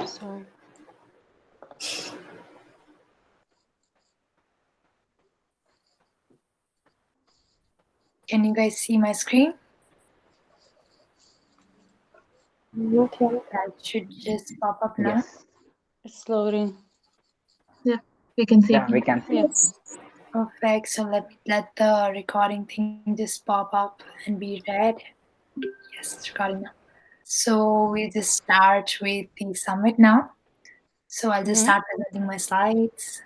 Sorry. Can you guys see my screen? Okay. That should just pop up now. Yes. It's loading. Yeah, we can see. Yeah, we can see. Yes. Perfect. So let the recording thing just pop up and be read. Yes, it's recording now. So we just start with the summit now. So I'll just Mm-hmm. start presenting my slides.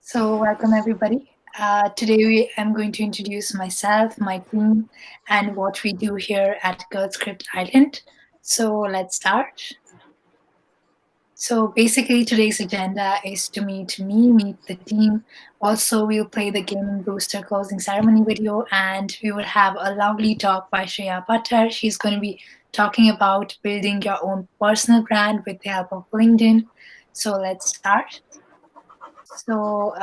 So welcome everybody. Today I'm going to introduce myself, my team, and what we do here at GirlScript Ireland. So let's start. So basically, today's agenda is to meet me, meet the team. Also, we'll play the Gaming Booster closing ceremony video, and we will have a lovely talk by Shreya Pattar. She's going to be talking about building your own personal brand with the help of LinkedIn. So let's start. So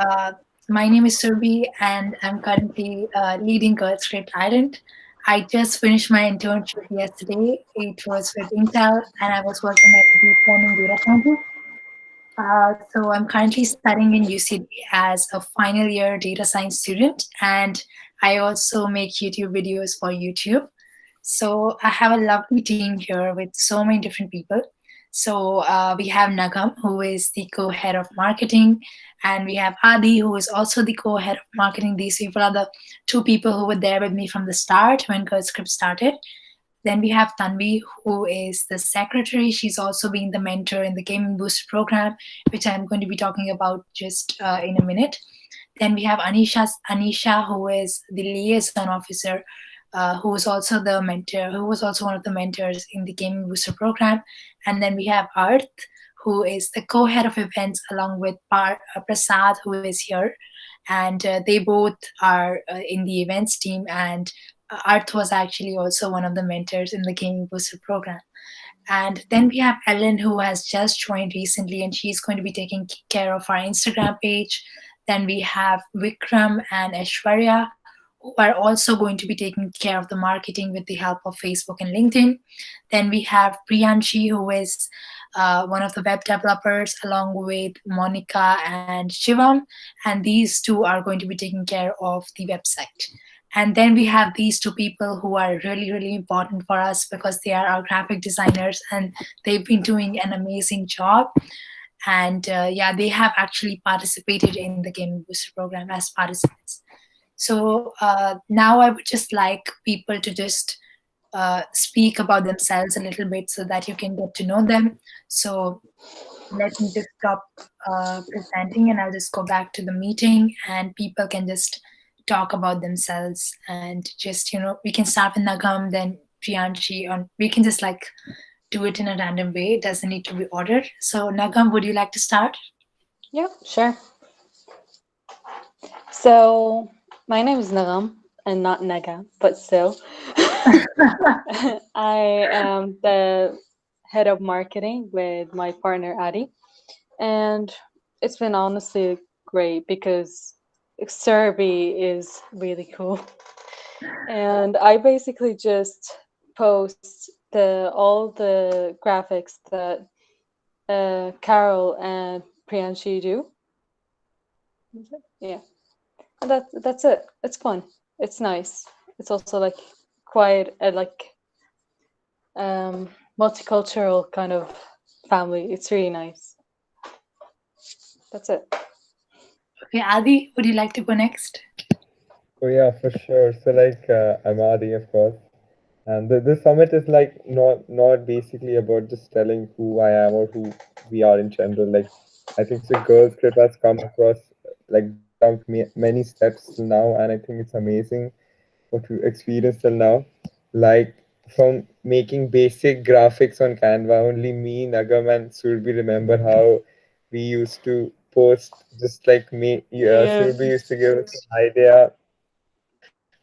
my name is Surbi, and I'm currently leading GirlScript Ireland. I just finished my internship yesterday. It was with Intel, and I was working at the deep learning data scientist. So I'm currently studying in UCD as a final year data science student, and I also make YouTube videos for YouTube. So I have a lovely team here with so many different people. So we have Nagam, who is the co-head of marketing, and we have Adi, who is also the co-head of marketing. These people are the two people who were there with me from the start when GirlScript started. Then we have Tanvi, who is the secretary. She's also been the mentor in the Gaming Booster program, which I'm going to be talking about just in a minute. Then we have Anisha, who is the liaison officer, who is also the mentor, who was also one of the mentors in the Gaming Booster program. And then we have Arth, who is the co-head of events, along with Prasad, who is here. And they both are in the events team, and Arth was actually also one of the mentors in the Gaming Booster program. And then we have Ellen, who has just joined recently, and she's going to be taking care of our Instagram page. Then we have Vikram and Aishwarya, who are also going to be taking care of the marketing with the help of Facebook and LinkedIn. Then we have Priyanshi, who is one of the web developers, along with Monica and Shivam. And these two are going to be taking care of the website. And then we have these two people who are really, really important for us because they are our graphic designers and they've been doing an amazing job. And yeah, they have actually participated in the Gaming Booster program as participants. So now I would just like people to just speak about themselves a little bit so that you can get to know them. So let me just stop presenting and I'll just go back to the meeting and people can just talk about themselves and just, we can start with Nagam, then Priyanshi, or we can just like do it in a random way. It doesn't need to be ordered. So Nagam, would you like to start? Yeah, sure. So my name is Nagam and not Naga, but still. I am the head of marketing with my partner Adi. And it's been honestly great because Serbi is really cool. And I basically just post all the graphics that Carol and Priyanshi do. Yeah, and that's it. It's fun. It's nice. It's also like quite a multicultural kind of family. It's really nice. That's it. Okay, Adi, would you like to go next? Oh yeah, for sure. So I'm Adi, of course, and this summit is not basically about just telling who I am or who we are in general. I think the girls group has come across jumped many steps till now, and I think it's amazing what we experienced till now. Like from making basic graphics on Canva, only me, Nagam, and Surbi remember how we used to post just like me. Yeah. Surbi used to give us an idea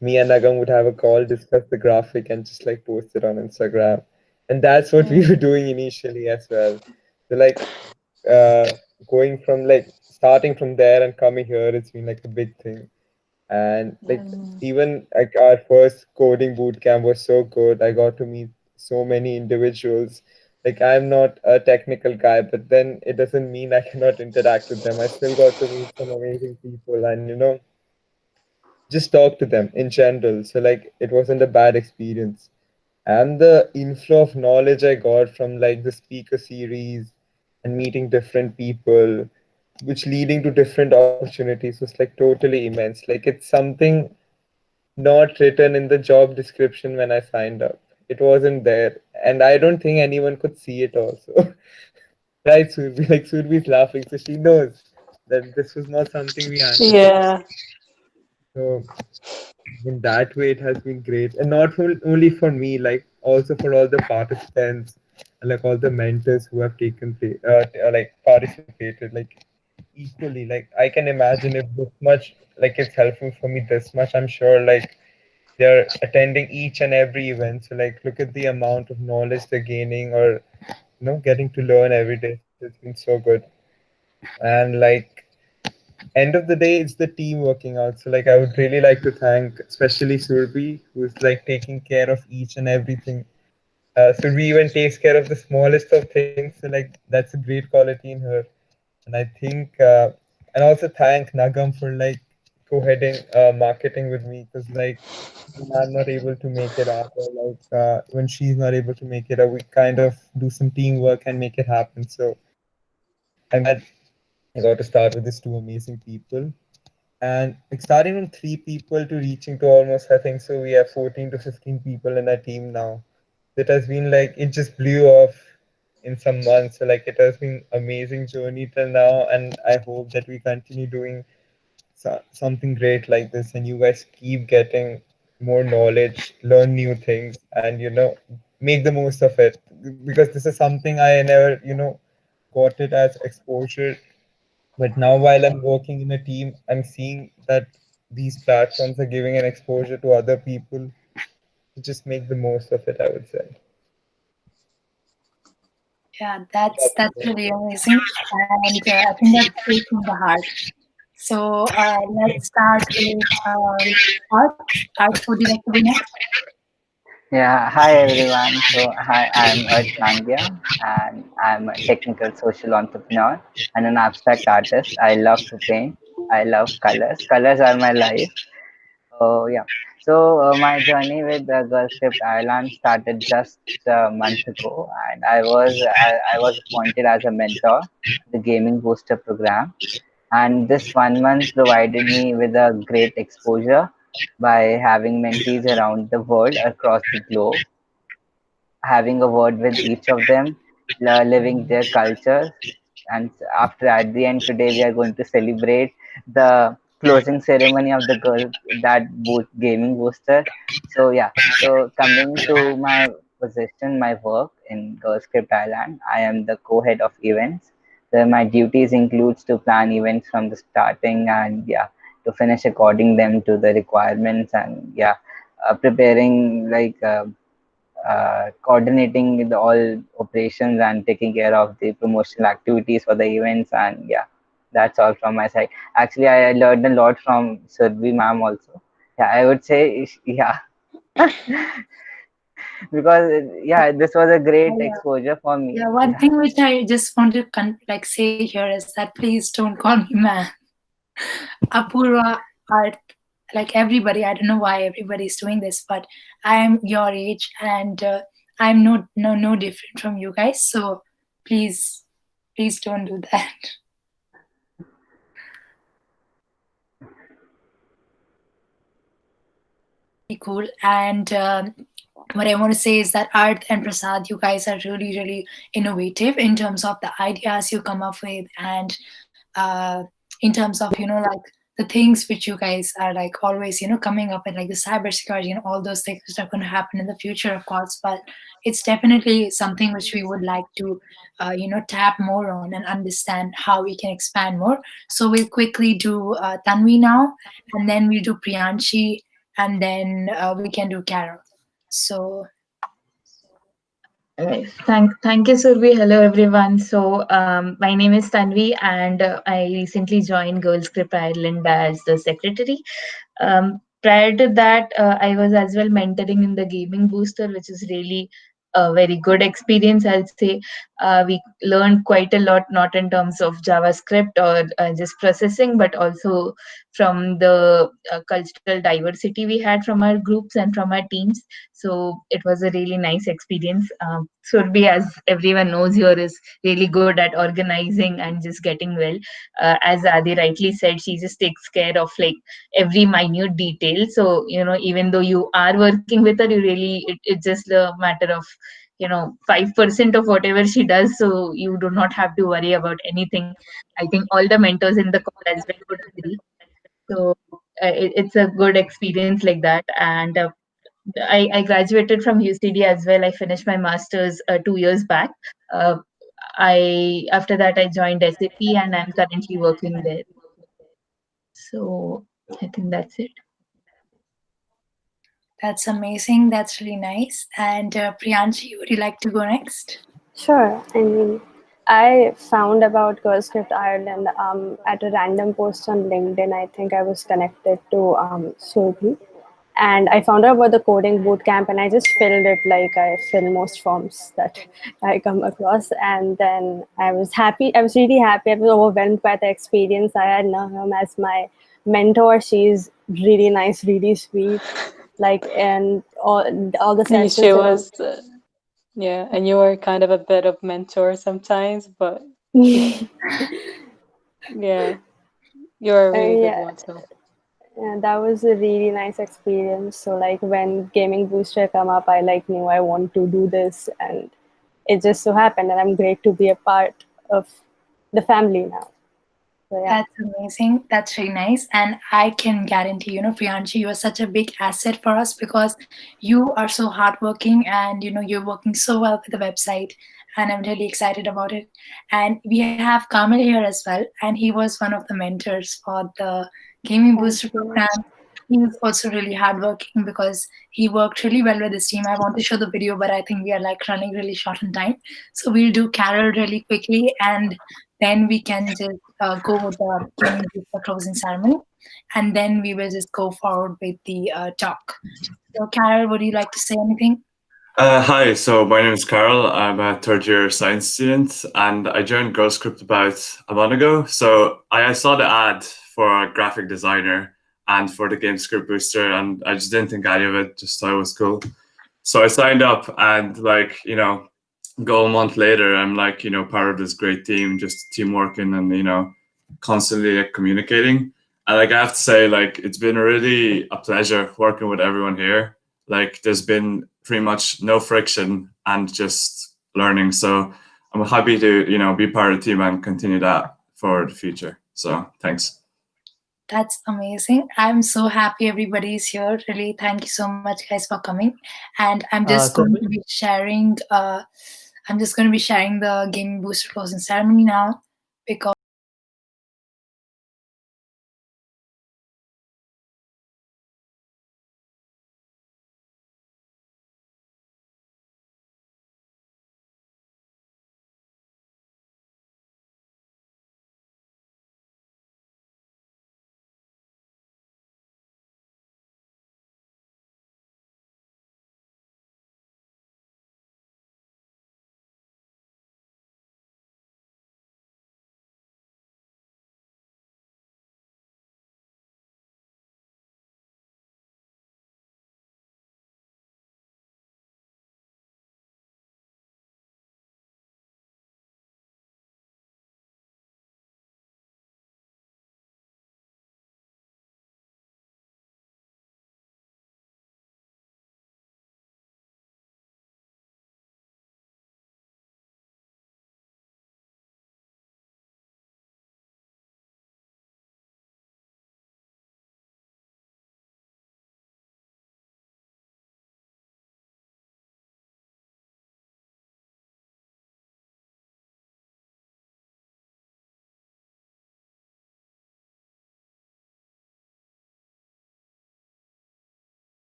me and Nagam would have a call, discuss the graphic, and just like post it on Instagram. And that's what we were doing initially as well. So like uh, going from like starting from there and coming here, it's been like a big thing. And like even like our first coding boot camp was so good. I got to meet so many individuals. Like I'm not a technical guy, but then it doesn't mean I cannot interact with them. I still got to meet some amazing people, and just talk to them in general. So like it wasn't a bad experience. And the inflow of knowledge I got from like the speaker series and meeting different people, which leading to different opportunities was like totally immense. Like it's something not written in the job description when I signed up. It wasn't there. And I don't think anyone could see it also. Right, Surbi? Like Surbi's laughing, so she knows that this was not something we anticipated. Yeah. So in that way it has been great, and not only for me, like also for all the participants and like all the mentors who have like participated like equally. Like I can imagine if this much like it's helpful for me this much, I'm sure like they're attending each and every event, so like look at the amount of knowledge they're gaining, or getting to learn every day. So it's been so good. And like end of the day, it's the team working out. So like I would really like to thank especially Surbi, who's like taking care of each and everything. Surbi even takes care of the smallest of things. So like that's a great quality in her. And I think and also thank Nagam for like co-heading marketing with me, because like when I'm not able to make it up, or like when she's not able to make it up, we kind of do some teamwork and make it happen. So I'm glad I got to start with these two amazing people. And like starting from three people to reaching to almost, I think so, we have 14 to 15 people in our team now. It has been like it just blew off in some months. So like it has been amazing journey till now, and I hope that we continue doing something great like this, and you guys keep getting more knowledge, learn new things, and make the most of it, because this is something I never got it as exposure. But now, while I'm working in a team, I'm seeing that these platforms are giving an exposure to other people. Just make the most of it, I would say. Yeah, that's really amazing, and I think that's straight from the heart. So let's start with Art. Art, would you like to be next? Yeah, hi everyone. So, hi, I'm Arch Nangia, and I'm a technical social entrepreneur and an abstract artist. I love to paint. I love colors. Colors are my life. Oh, yeah. So, my journey with the GirlScript Ireland started just a month ago, and I was appointed as a mentor to the Gaming Booster program. And this 1 month provided me with a great exposure by having mentees around the world across the globe, having a word with each of them, living their cultures. And after, at the end today, we are going to celebrate the closing ceremony of the girl that gaming booster. So yeah, so coming to my position, my work in GirlScript Ireland, I am the co-head of events. So my duties includes to plan events from the starting, and yeah, to finish according them to the requirements, and yeah, preparing like coordinating the all operations and taking care of the promotional activities for the events. And yeah, that's all from my side. Actually, I learned a lot from Surbi ma'am also. Yeah, I would say, yeah, because yeah, this was a great Yeah, exposure for yeah. me. One Yeah. thing which I just want to like say here is that please don't call me man. Apurva, Art, like everybody. I don't know why everybody's doing this, but I'm your age, and I'm no different from you guys. So please, please don't do that. Cool. And what I want to say is that Art and Prasad, you guys are really, really innovative in terms of the ideas you come up with, and in terms of like the things which you guys are like always coming up with, like the cybersecurity and all those things which are going to happen in the future, of course. But it's definitely something which we would like to tap more on and understand how we can expand more. So we'll quickly do Tanvi now, and then we'll do Priyanshi, and then we can do Carol. So Right. Thank you, Survi. Hello, everyone. So, my name is Tanvi, and I recently joined GirlScript Ireland as the secretary. Prior to that, I was as well mentoring in the gaming booster, which is really a very good experience. I'll say we learned quite a lot, not in terms of JavaScript or just processing, but also from the cultural diversity we had from our groups and from our teams. So it was a really nice experience. Surbi, as everyone knows here, is really good at organizing and just getting well. As Adi rightly said, she just takes care of like every minute detail. So even though you are working with her, you really it's just a matter of 5% of whatever she does. So you do not have to worry about anything. I think all the mentors in the call as well would agree. So it's a good experience like that. And I graduated from UCD as well. I finished my master's 2 years back. Uh, I After that I joined SAP and I'm currently working there. So I think that's it. that's amazing. That's really nice. And Priyanshi, would you like to go next? Sure. I mean, I found about GirlScript Ireland at a random post on LinkedIn. I think I was connected to Surbi. And I found out about the coding bootcamp, and I just filled it like I fill most forms that I come across. And then I was happy. I was really happy. I was overwhelmed by the experience. I had Nahum as my mentor. She's really nice, really sweet. Like, and all the And she sessions that was, yeah, and you were kind of a bit of mentor sometimes, but I yeah, you're a really good yeah. one. So Yeah, that was a really nice experience. So like when Gaming Booster come up, I like knew I want to do this, and it just so happened, and I'm great to be a part of the family now. So yeah. That's amazing. That's really nice. And I can guarantee, Priyanshi, you are such a big asset for us because you are so hardworking and, you're working so well with the website. And I'm really excited about it. And we have Kamil here as well. And he was one of the mentors for the Gaming Thank Booster you. program. He was also really hardworking because he worked really well with his team. I want to show the video, but I think we are like running really short on time. So we'll do Carol really quickly and then we can just go with the gaming group for closing ceremony, and then we will just go forward with the talk. So, Carol, would you like to say anything? Hi, so my name is Carl. I'm a third year science student and I joined GirlScript about a month ago. So I saw the ad for a graphic designer and for the game script booster, and I just didn't think any of it, just thought it was cool. So I signed up and, go a month later, I'm part of this great team, just team working and, constantly communicating. And I have to say, it's been really a pleasure working with everyone here. There's been pretty much no friction and just learning. So I'm happy to, be part of the team and continue that for the future. So thanks. That's amazing. I'm so happy everybody's here. Really, thank you so much, guys, for coming. And I'm just going to be sharing. I'm just going to be sharing the Gaming Booster closing ceremony now because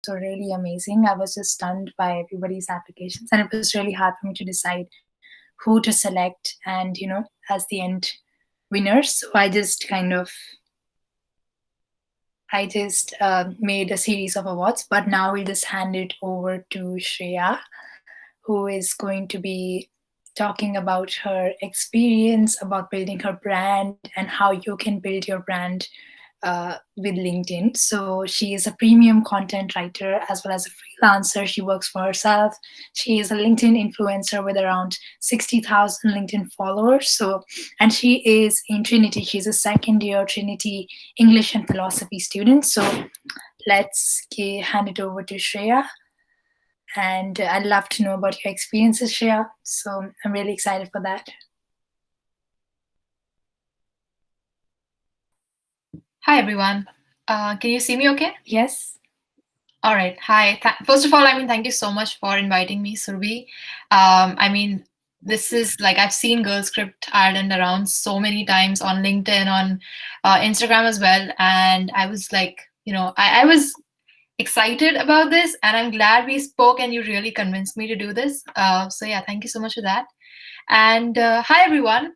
were really amazing. I was just stunned by everybody's applications, and it was really hard for me to decide who to select and, as the end winners. So I just made a series of awards, but now we'll just hand it over to Shreya, who is going to be talking about her experience about building her brand and how you can build your brand with LinkedIn. So she is a premium content writer as well as a freelancer. She works for herself. She is a LinkedIn influencer with around 60,000 LinkedIn followers. And she is in Trinity. She's a second-year Trinity English and philosophy student. So let's hand it over to Shreya. And I'd love to know about your experiences, Shreya. So I'm really excited for that. Hi, everyone. Can you see me okay? Yes. All right. Hi. First of all, thank you so much for inviting me, Surbhi. This is I've seen GirlScript Ireland around so many times on LinkedIn, on Instagram as well. And I was I was excited about this, and I'm glad we spoke and you really convinced me to do this. So yeah, thank you so much for that. And hi, everyone.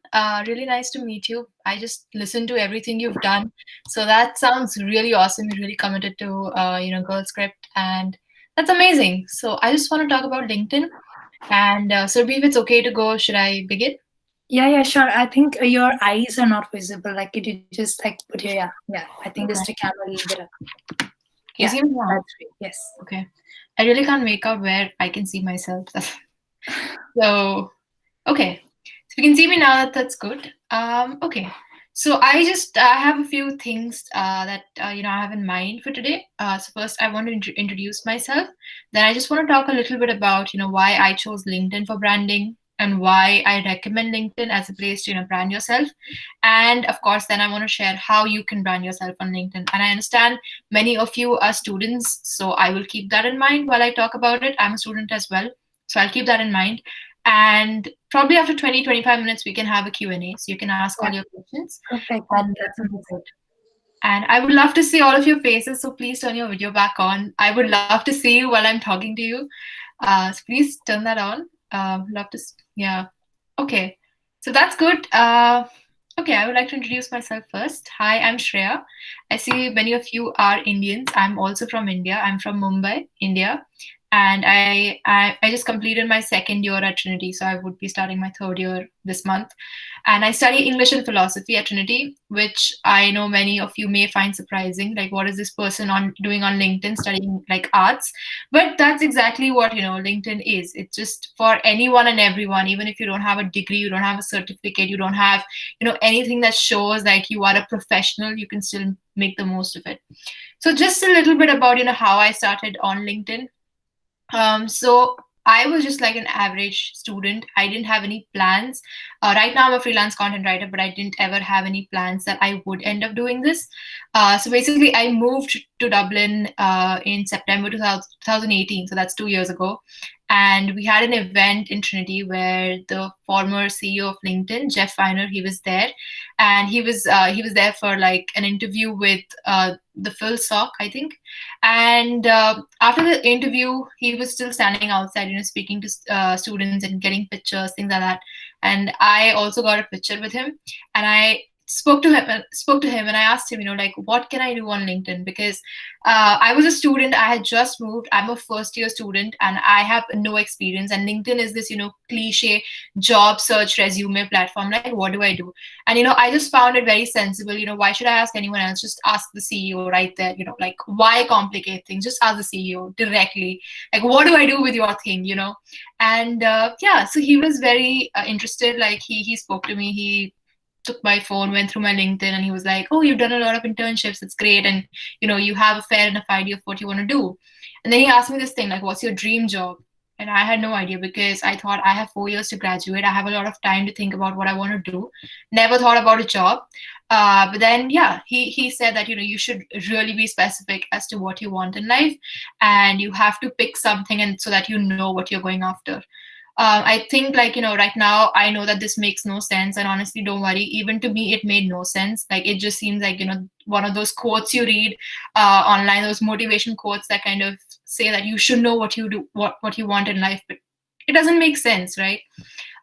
Really nice to meet you. I just listened to everything you've done. So that sounds really awesome. You're really committed to, GirlScript, and that's amazing. So I just want to talk about LinkedIn. And Surbhi, if it's okay to go, should I begin? Yeah, sure. I think your eyes are not visible. Could you just put your, yeah. I think just a camera a little bit up. Can you see me now? That's great. Yes. Okay. I really can't make out where I can see myself. So... Okay, so you can see me now. That's good. Okay, so I have a few things that I have in mind for today. So first, I want to introduce myself. Then I just want to talk a little bit about why I chose LinkedIn for branding and why I recommend LinkedIn as a place to brand yourself. And of course, then I want to share how you can brand yourself on LinkedIn. And I understand many of you are students, so I will keep that in mind while I talk about it. I'm a student as well, so I'll keep that in mind. And probably after 20-25 minutes, we can have a Q&A, so you can ask all your questions. Perfect. And that's good. And I would love to see all of your faces, so please turn your video back on. I would love to see you while I'm talking to you. So please turn that on. Love to, yeah. Okay, so that's good. Okay, I would like to introduce myself first. Hi, I'm Shreya. I see many of you are Indians. I'm also from India. I'm from Mumbai, India. And I just completed my second year at Trinity, so I would be starting my third year this month. And I study English and philosophy at Trinity, which I know many of you may find surprising. What is this person doing on LinkedIn studying arts? But that's exactly what LinkedIn is. It's just for anyone and everyone. Even if you don't have a degree, you don't have a certificate, you don't have anything that shows you are a professional, you can still make the most of it. So just a little bit about how I started on LinkedIn. So I was just an average student. I didn't have any plans. Right now I'm a freelance content writer, but I didn't ever have any plans that I would end up doing this. So basically I moved to Dublin in September 2018. So that's 2 years ago. And we had an event in Trinity where the former CEO of LinkedIn, Jeff Weiner, he was there. And he was there for an interview with the Phil Sock, I think. And after the interview, he was still standing outside, speaking to students and getting pictures, things like that. And I also got a picture with him. And I spoke to him and I asked him, what can I do on LinkedIn? Because I was a student, I had just moved, I'm a first year student and I have no experience. And LinkedIn is this, cliche job search resume platform. What do I do? And, I just found it very sensible. Why should I ask anyone else? Just ask the CEO right there, why complicate things? Just ask the CEO directly. What do I do with your thing, And yeah, so he was very interested. He spoke to me, he took my phone, went through my LinkedIn, and he was like, oh, you've done a lot of internships, it's great, and you have a fair enough idea of what you want to do. And then he asked me this thing, what's your dream job? And I had no idea, because I thought I have 4 years to graduate, I have a lot of time to think about what I want to do. Never thought about a job. But then yeah, he said that you should really be specific as to what you want in life, and you have to pick something, and so that you know what you're going after. I think right now I know that this makes no sense, and honestly, don't worry, even to me it made no sense. It just seems one of those quotes you read online, those motivation quotes that kind of say that you should know what you do, what you want in life, but it doesn't make sense, right?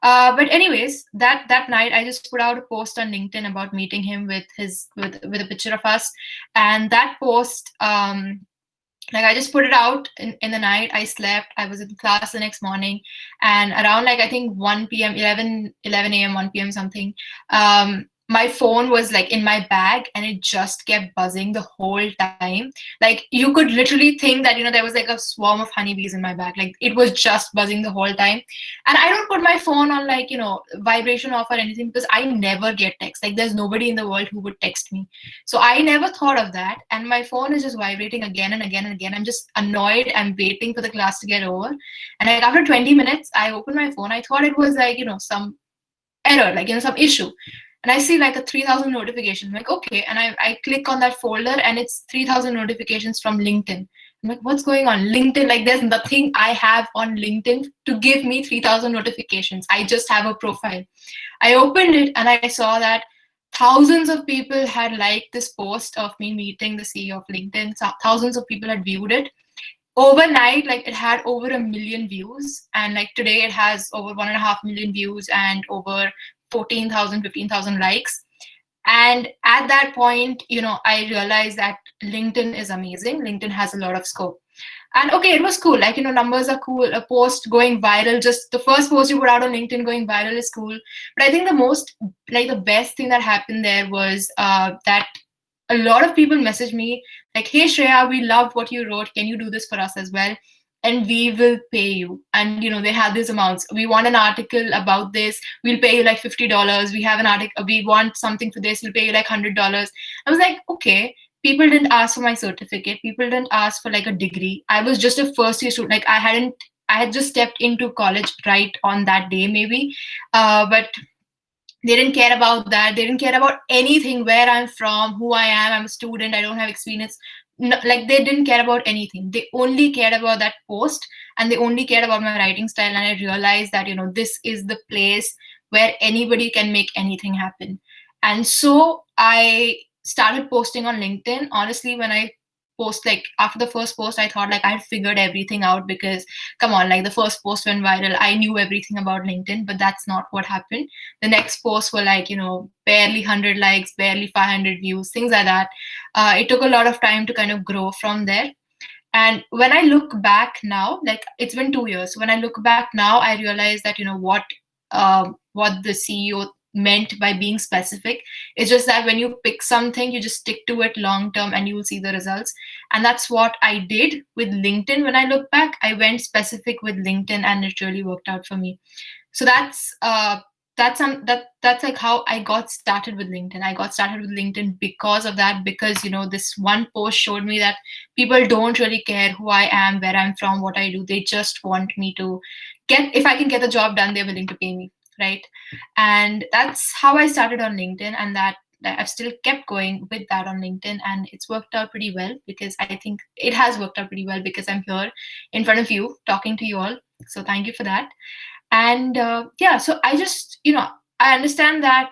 But anyways, that night I just put out a post on LinkedIn about meeting him with a picture of us, and that post, like I just put it out in the night. I slept. I was in class the next morning, and around like I think 1 p.m., 11 a.m., 1 p.m. something, my phone was like in my bag, and it just kept buzzing the whole time. Like you could literally think that, there was like a swarm of honeybees in my bag. Like it was just buzzing the whole time. And I don't put my phone on like, vibration off or anything, because I never get text. Like there's nobody in the world who would text me. So I never thought of that. And my phone is just vibrating again and again and again. I'm just annoyed. I'm waiting for the class to get over. And like after 20 minutes, I opened my phone. I thought it was like, some error, like, some issue. And I see like a 3,000 notification. I'm like, okay. And I click on that folder, and it's 3,000 notifications from LinkedIn. I'm like, what's going on? LinkedIn, like there's nothing I have on LinkedIn to give me 3,000 notifications. I just have a profile. I opened it, and I saw that thousands of people had liked this post of me meeting the CEO of LinkedIn. Thousands of people had viewed it. Overnight, like it had over 1 million views. And like today it has over 1.5 million views and over 14,000, 15,000 likes. And at that point, I realized that LinkedIn is amazing. LinkedIn has a lot of scope. And okay, it was cool. Like, numbers are cool. A post going viral, just the first post you put out on LinkedIn going viral is cool. But I think the best thing that happened there was that a lot of people messaged me like, hey, Shreya, we loved what you wrote. Can you do this for us as well? And we will pay you. And, they had these amounts. We want an article about this. We'll pay you like $50. We have an article. We want something for this. We'll pay you like $100. I was like, okay. People didn't ask for my certificate. People didn't ask for like a degree. I was just a first year student. Like I had just stepped into college right on that day maybe. But they didn't care about that. They didn't care about anything, where I'm from, who I am. I'm a student. I don't have experience. No, like they didn't care about anything. They only cared about that post, and they only cared about my writing style. And I realized that, this is the place where anybody can make anything happen. And so I started posting on LinkedIn. Honestly, when I post, like after the first post, I thought like I had figured everything out, because come on, like the first post went viral. I knew everything about LinkedIn, but that's not what happened. The next posts were like, barely 100 likes, barely 500 views, things like that. It took a lot of time to kind of grow from there. And when I look back now, like it's been 2 years. When I look back now, I realize that, what the CEO meant by being specific. It's just that when you pick something, you just stick to it long term and you will see the results. And that's what I did with LinkedIn. When I look back, I went specific with LinkedIn, and it really worked out for me. So that's like how I got started with LinkedIn. I got started with LinkedIn because of that, because this one post showed me that people don't really care who I am, where I'm from, what I do. They just want me to if I can get the job done, they're willing to pay me, right? And that's how I started on LinkedIn, and that I've still kept going with that on LinkedIn, and it's worked out pretty well, because I think it has worked out pretty well because I'm here in front of you talking to you all. So thank you for that. And so I just, I understand that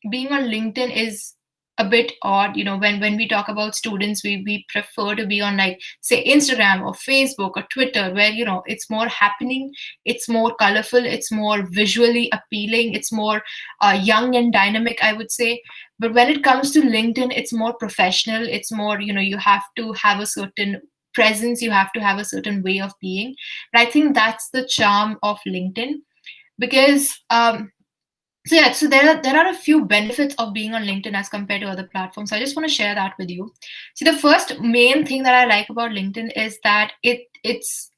being on LinkedIn is a bit odd. When we talk about students, we prefer to be on like, say, Instagram or Facebook or Twitter, where, it's more happening, it's more colorful, it's more visually appealing, it's more young and dynamic, I would say. But when it comes to LinkedIn, it's more professional. It's more, you have to have a certain presence, you have to have a certain way of being. But I think that's the charm of LinkedIn, because so there are a few benefits of being on LinkedIn as compared to other platforms. So I just want to share that with you. See, the first main thing that I like about LinkedIn is that it's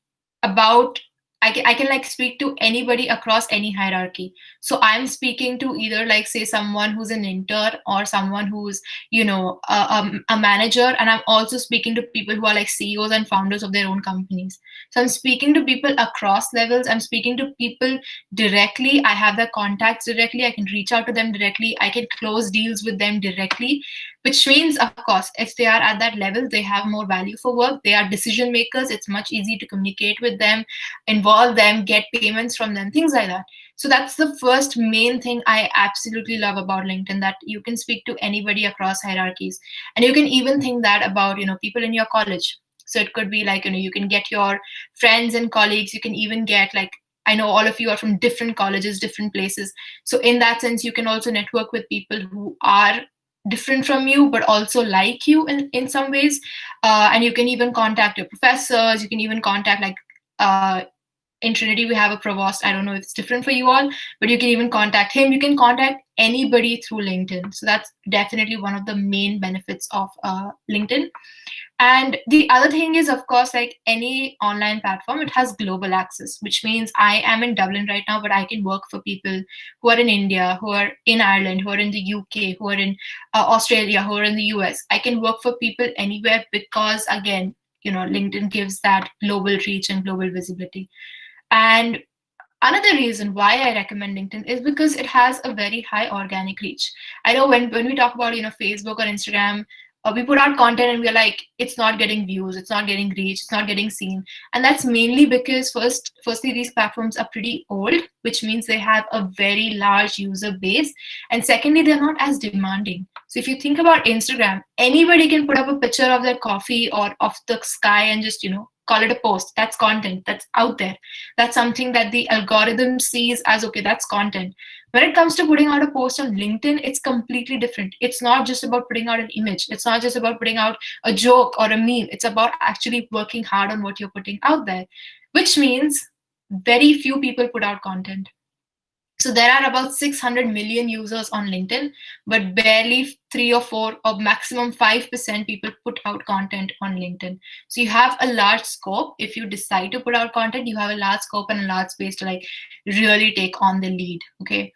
about I can like speak to anybody across any hierarchy. So I'm speaking to either like, say, someone who's an intern or someone who's, a manager. And I'm also speaking to people who are like CEOs and founders of their own companies. So I'm speaking to people across levels. I'm speaking to people directly. I have their contacts directly. I can reach out to them directly. I can close deals with them directly, which means, of course, if they are at that level, they have more value for work. They are decision makers. It's much easier to communicate with them, involve them, get payments from them, things like that. So that's the first main thing I absolutely love about LinkedIn, that you can speak to anybody across hierarchies. And you can even think that about, people in your college. So it could be like, you can get your friends and colleagues. You can even get like, I know all of you are from different colleges, different places. So in that sense, you can also network with people who are different from you, but also like you in some ways. And you can even contact your professors. You can even contact like, in Trinity, we have a provost. I don't know if it's different for you all, but you can even contact him. You can contact anybody through LinkedIn. So that's definitely one of the main benefits of LinkedIn. And the other thing is, of course, like any online platform, it has global access, which means I am in Dublin right now, but I can work for people who are in India, who are in Ireland, who are in the UK, who are in Australia, who are in the US. I can work for people anywhere because, again, LinkedIn gives that global reach and global visibility. And another reason why I recommend LinkedIn is because it has a very high organic reach. I know when we talk about Facebook or Instagram, we put out content and we're like, it's not getting views, it's not getting reach, it's not getting seen. And that's mainly because firstly, these platforms are pretty old, which means they have a very large user base. And secondly, they're not as demanding. So if you think about Instagram, anybody can put up a picture of their coffee or of the sky and just, call it a post. That's content that's out there. That's something that the algorithm sees as, okay, that's content. When it comes to putting out a post on LinkedIn, it's completely different. It's not just about putting out an image. It's not just about putting out a joke or a meme. It's about actually working hard on what you're putting out there, which means very few people put out content. So there are about 600 million users on LinkedIn, but barely 3 or 4 or maximum 5% people put out content on LinkedIn. So you have a large scope. If you decide to put out content, you have a large scope and a large space to like really take on the lead. Okay.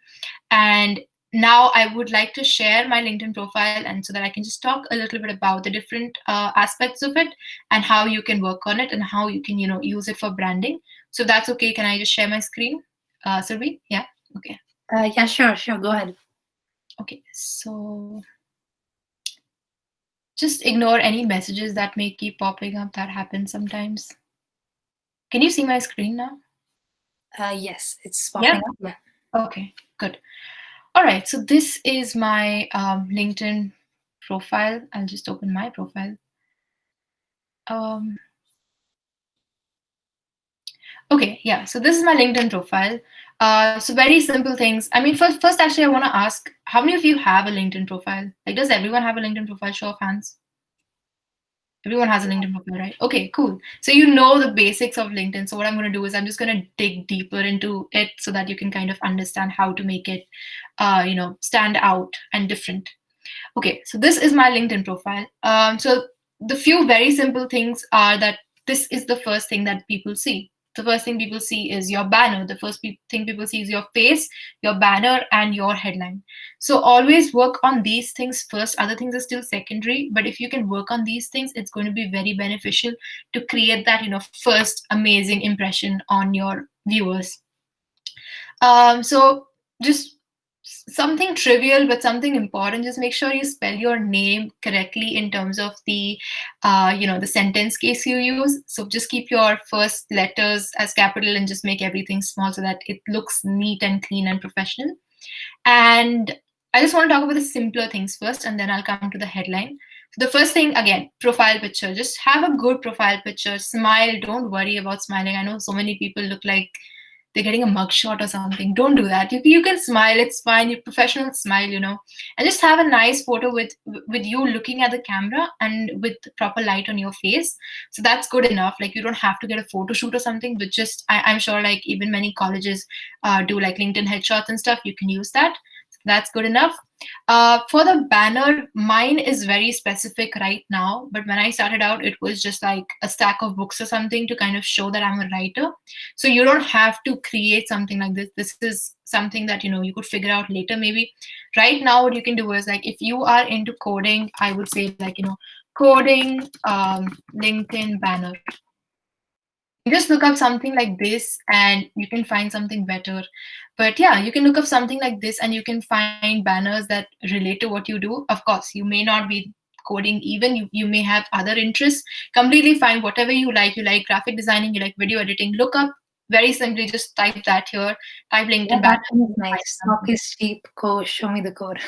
And now I would like to share my LinkedIn profile, and so that I can just talk a little bit about the different aspects of it and how you can work on it and how you can, use it for branding. So if that's okay, can I just share my screen? Survi? Yeah. Okay. Yeah, sure. Go ahead. Okay, so just ignore any messages that may keep popping up. That happens sometimes. Can you see my screen now? Yes, it's popping up. Yeah. Okay, good. All right, so this is my LinkedIn profile. I'll just open my profile. Okay, yeah, so this is my LinkedIn profile. So very simple things. I mean, first actually, I want to ask, how many of you have a LinkedIn profile? Like, does everyone have a LinkedIn profile? Show of hands. Everyone has a LinkedIn profile, right? Okay, cool. So you know the basics of LinkedIn. So what I'm going to do is I'm just going to dig deeper into it so that you can kind of understand how to make it, stand out and different. Okay, so this is my LinkedIn profile. So the few very simple things are that this is the first thing that people see. The first thing people see is your banner. The first thing people see is your face, your banner, and your headline. So always work on these things first. Other things are still secondary, but if you can work on these things, it's going to be very beneficial to create that, first amazing impression on your viewers. So just something trivial but something important, just make sure you spell your name correctly in terms of the the sentence case you use. So just keep your first letters as capital and just make everything small so that it looks neat and clean and professional. And I just want to talk about the simpler things first, and then I'll come to the headline. So the first thing, again, profile picture. Just have a good profile picture. Smile. Don't worry about smiling. I know so many people look like they're getting a mugshot or something. Don't do that. You can smile. It's fine. You're professional. Smile, and just have a nice photo with you looking at the camera and with proper light on your face. So that's good enough. Like, you don't have to get a photo shoot or something, but just I'm sure like even many colleges do like LinkedIn headshots and stuff. You can use that. That's good enough. For the banner, mine is very specific right now, but when I started out, it was just like a stack of books or something to kind of show that I'm a writer. So you don't have to create something like this. This is something that, you could figure out later maybe. Right now, what you can do is, like, if you are into coding, I would say like, coding LinkedIn banner. You just look up something like this and you can find something better. But yeah, you can look up something like this and you can find banners that relate to what you do. Of course, you may not be coding even, you may have other interests. Completely fine, whatever you like graphic designing, you like video editing, look up, very simply just type that here, type LinkedIn banner. That is nice. Stock is cheap, go show me the code.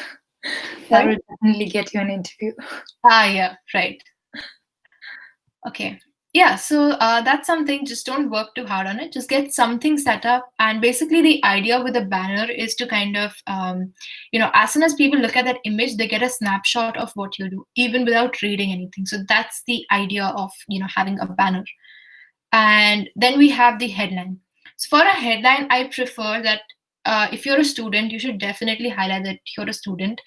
That will definitely get you an interview. Yeah, right. Okay. Yeah, so that's something. Just don't work too hard on it. Just get something set up. And basically, the idea with a banner is to kind of, as soon as people look at that image, they get a snapshot of what you do, even without reading anything. So that's the idea of, having a banner. And then we have the headline. So for a headline, I prefer that if you're a student, you should definitely highlight that you're a student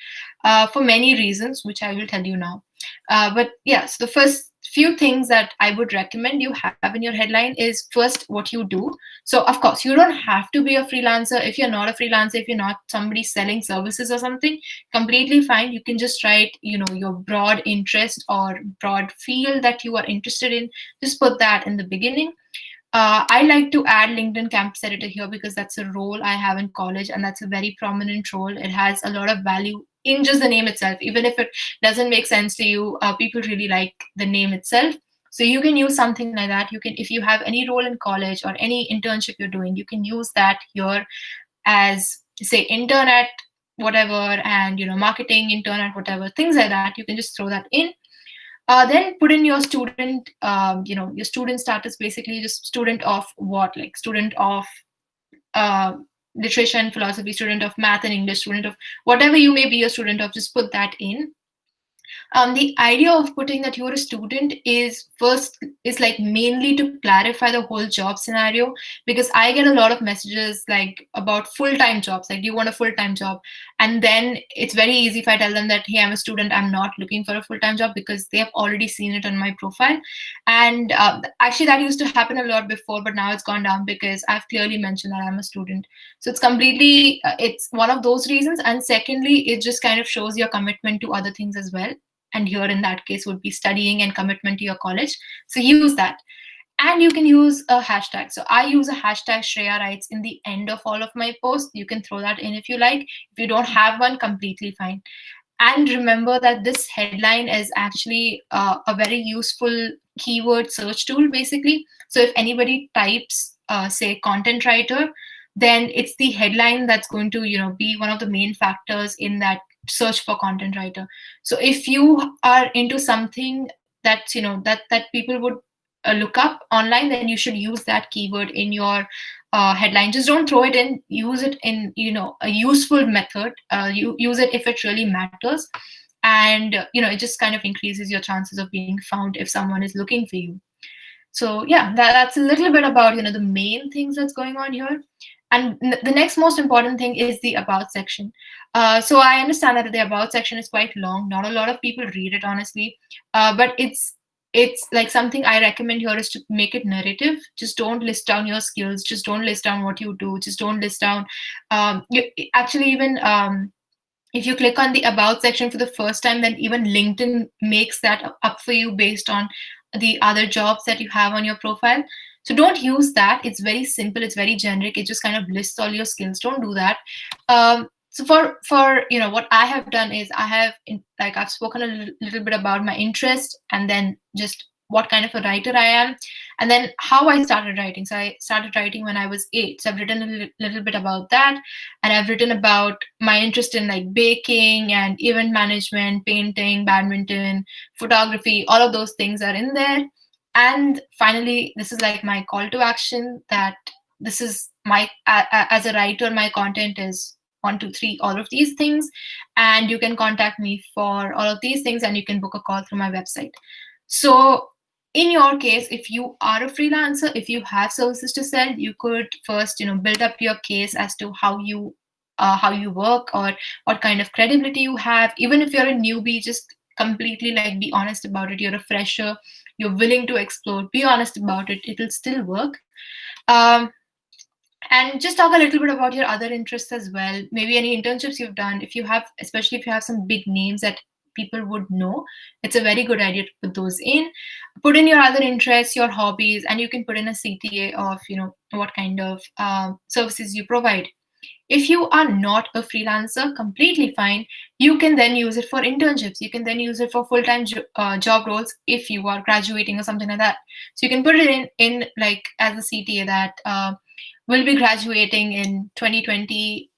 for many reasons, which I will tell you now. But yeah, so the first few things that I would recommend you have in your headline is first what you do. So of course, you don't have to be a freelancer. If you're not a freelancer, if you're not somebody selling services or something, completely fine. You can just write, your broad interest or broad field that you are interested in. Just put that in the beginning. I like to add LinkedIn Campus Editor here because that's a role I have in college, and that's a very prominent role. It has a lot of value in just the name itself. Even if it doesn't make sense to you, people really like the name itself. So you can use something like that. You can, if you have any role in college or any internship you're doing, you can use that here as, say, intern at whatever, and marketing intern at whatever, things like that. You can just throw that in. Then put in your student, your student status, basically just student of what, like student of uh, literature and philosophy, student of math and English, student of whatever you may be a student of, just put that in. The idea of putting that you're a student is like mainly to clarify the whole job scenario, because I get a lot of messages like about full-time jobs, like, do you want a full-time job? And then it's very easy if I tell them that, hey, I'm a student, I'm not looking for a full-time job, because they have already seen it on my profile. And actually that used to happen a lot before, but now it's gone down because I've clearly mentioned that I'm a student. So it's completely, it's one of those reasons. And secondly, it just kind of shows your commitment to other things as well. And here in that case would be studying and commitment to your college. So use that. And you can use a hashtag. So I use a hashtag Shreya Writes in the end of all of my posts. You can throw that in if you like. If you don't have one, completely fine. And remember that this headline is actually a very useful keyword search tool, basically. So if anybody types, say, content writer, then it's the headline that's going to, be one of the main factors in that search for content writer. So if you are into something that's, that people would look up online, then you should use that keyword in your headline. Just don't throw it in. Use it in, a useful method. You use it if it really matters, and it just kind of increases your chances of being found if someone is looking for you. So yeah, that's a little bit about the main things that's going on here. And the next most important thing is the about section. So I understand that the about section is quite long. Not a lot of people read it, honestly, but it's like something I recommend here is to make it narrative. Just don't list down your skills. Just don't list down what you do. Just don't list down. Actually, even if you click on the about section for the first time, then even LinkedIn makes that up for you based on the other jobs that you have on your profile. So don't use that. It's very simple. It's very generic. It just kind of lists all your skills. Don't do that. So for what I have done is I've spoken a little bit about my interest, and then just what kind of a writer I am, and then how I started writing. So I started writing when I was 8. So I've written a little bit about that, and I've written about my interest in like baking and event management, painting, badminton, photography. All of those things are in there. And finally, this is like my call to action, that this is my as a writer, my content is 1, 2, 3, all of these things, and you can contact me for all of these things, and you can book a call through my website. So in your case, if you are a freelancer, if you have services to sell, you could first build up your case as to how you work, or what kind of credibility you have. Even if you're a newbie, just completely like be honest about it. You're a fresher, you're willing to explore, be honest about it. It'll still work. And just talk a little bit about your other interests as well. Maybe any internships you've done. If you have, especially if you have some big names that people would know, it's a very good idea to put those in. Put in your other interests, your hobbies, and you can put in a CTA of what kind of services you provide. If you are not a freelancer, completely fine. You can then use it for internships. You can then use it for full-time job roles if you are graduating or something like that. So you can put it in like as a CTA that will be graduating in 2020.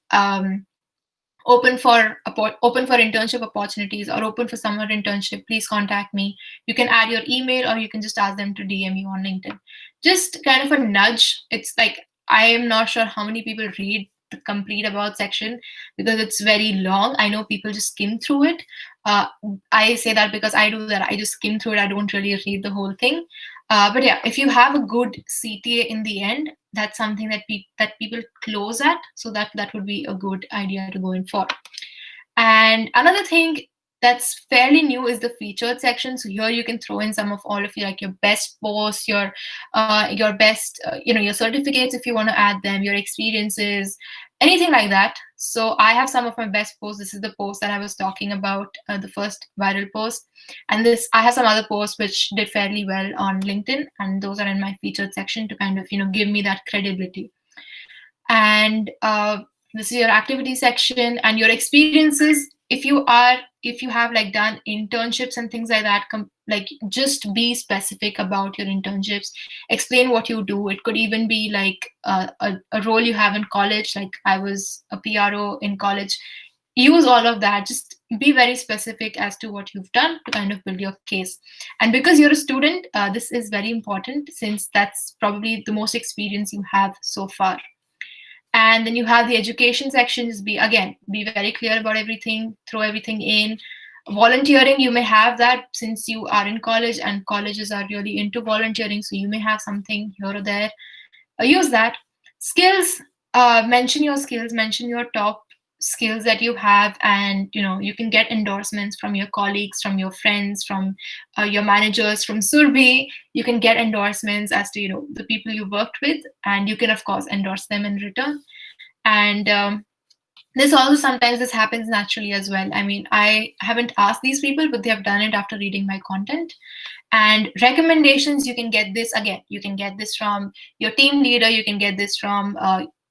open for internship opportunities or open for summer internship, please contact me. You can add your email or you can just ask them to DM you on LinkedIn. Just kind of a nudge. It's like, I am not sure how many people read the complete about section because it's very long. I know people just skim through it. I say that because I do that. I just skim through it. I don't really read the whole thing. But yeah, if you have a good CTA in the end, that's something that people close at. So that would be a good idea to go in for. And another thing that's fairly new is the featured section. So here you can throw in some of all of your, like, your best posts, your best your certificates if you want to add them, your experiences, anything like that. So I have some of my best posts. This is the post that I was talking about, the first viral post, and this I have some other posts which did fairly well on LinkedIn, and those are in my featured section to kind of give me that credibility. And this is your activity section and your experiences. If you have like done internships and things like that, like just be specific about your internships. Explain what you do. It could even be like a role you have in college, like I was a PRO in college. Use all of that. Just be very specific as to what you've done to kind of build your case. And because you're a student, this is very important, since that's probably the most experience you have so far. And then you have the education section. Just be very clear about everything, throw everything in. Volunteering, you may have that since you are in college and colleges are really into volunteering, so you may have something here or there. Use that. Skills, mention your skills, mention your top skills that you have, and you can get endorsements from your colleagues, from your friends, from your managers, from Survey. You can get endorsements as to the people you worked with, and you can of course endorse them in return. And sometimes this happens naturally as well. I mean, I haven't asked these people, but they have done it after reading my content. And recommendations, you can get this from your team leader, you can get this from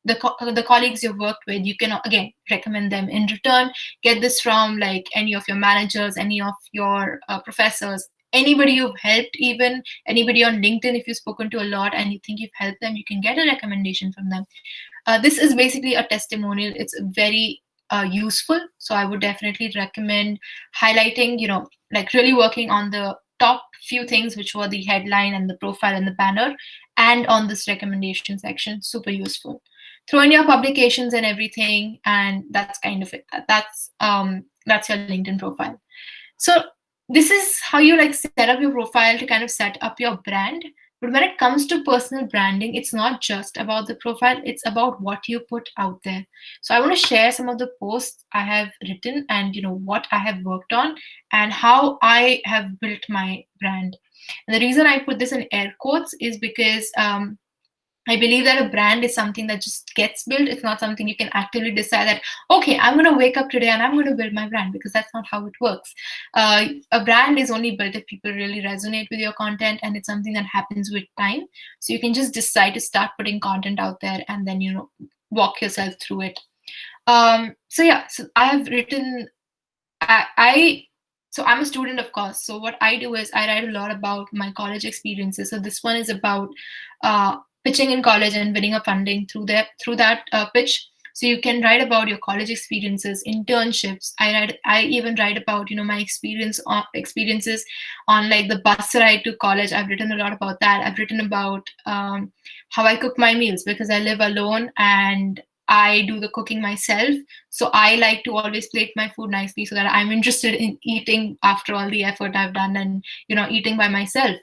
the colleagues you've worked with. You can again recommend them in return. Get this from like any of your managers, any of your professors, anybody you've helped, even anybody on LinkedIn if you've spoken to a lot and you think you've helped them, you can get a recommendation from them. This is basically a testimonial. It's very useful. So I would definitely recommend highlighting, like really working on the top few things, which were the headline and the profile and the banner, and on this recommendation section. Super useful. Throw in your publications and everything, and that's kind of it. That's your LinkedIn profile. So this is how you like set up your profile to kind of set up your brand. But when it comes to personal branding, it's not just about the profile, it's about what you put out there. So I want to share some of the posts I have written and what I have worked on and how I have built my brand. And the reason I put this in air quotes is because I believe that a brand is something that just gets built. It's not something you can actively decide that, okay, I'm going to wake up today and I'm going to build my brand, because that's not how it works. A brand is only built if people really resonate with your content, and it's something that happens with time. So you can just decide to start putting content out there and then, walk yourself through it. So I have written, so I'm a student, of course. So what I do is I write a lot about my college experiences. So this one is about pitching in college and winning a funding through that pitch. So you can write about your college experiences, internships. I even write about my experiences on like the bus ride to college. I've written a lot about that. I've written about how I cook my meals, because I live alone and I do the cooking myself. So I like to always plate my food nicely so that I'm interested in eating after all the effort I've done and eating by myself.